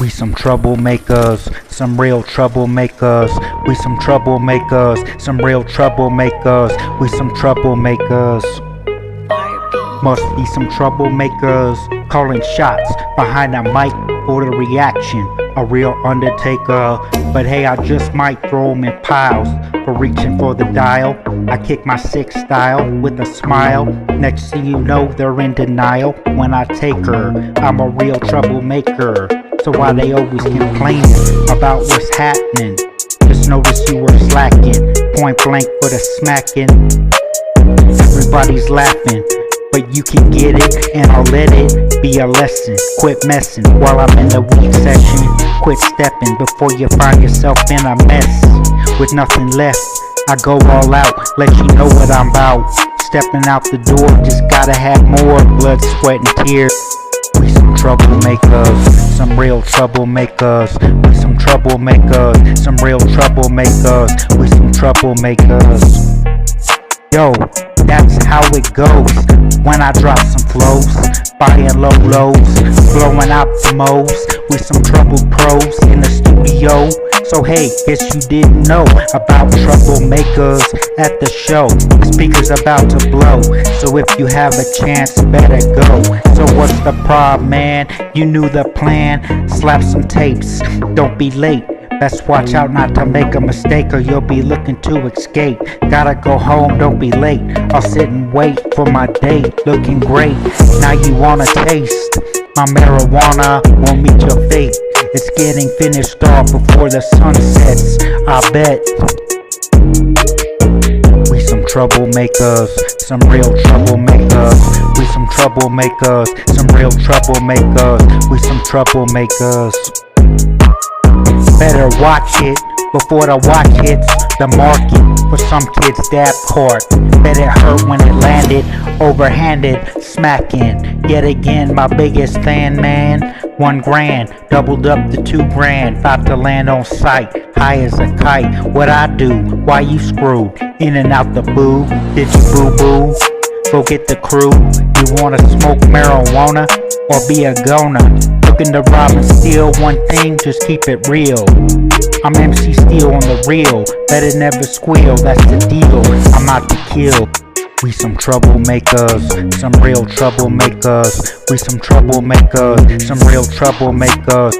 We some troublemakers, some real troublemakers. We some troublemakers, some real troublemakers. We some troublemakers. Must be some troublemakers calling shots behind a mic for the reaction. A real undertaker, but hey, I just might throw 'em in piles for reaching for the dial. I kick my sick style with a smile. Next thing you know, they're in denial when I take her. I'm a real troublemaker. So why they always complaining about what's happening? Just notice you were slacking. Point blank for the smacking. Everybody's laughing, but you can get it, and I'll let it be a lesson. Quit messing while I'm in the weak session. Quit stepping before you find yourself in a mess. With nothing left, I go all out, let you know what I'm about. Stepping out the door, just gotta have more blood, sweat, and tears. We some troublemakers, some real troublemakers. We some troublemakers, some real troublemakers. We some troublemakers. Yo, that's how it goes when I drop some flows, buying low lows, blowing out the mows. We some troubled pros in the studio. So hey, guess you didn't know about troublemakers at the show. The speaker's about to blow, so if you have a chance, better go. So what's the problem, man? You knew the plan. Slap some tapes, don't be late. Best watch out not to make a mistake, or you'll be looking to escape. Gotta go home, don't be late. I'll sit and wait for my date. Looking great, now you wanna taste my marijuana, won't meet your fate. It's getting finished off before the sun sets, I bet. We some troublemakers, some real troublemakers. We some troublemakers, some real troublemakers. We some troublemakers. Better watch it before the watch hits the market. For some kids that caught, bet it hurt when it landed, overhanded, smacking. Yet again, my biggest fan, man. 1 grand, doubled up to 2 grand. About to land on sight, high as a kite. What I do? Why you screwed? In and out the boo. Did you boo boo? Go get the crew. You wanna smoke marijuana or be a goner? Looking to rob and steal, one thing, just keep it real. I'm MC Steel on the reel, better never squeal, that's the deal. I'm out to kill. We some troublemakers, some real troublemakers. We some troublemakers, some real troublemakers.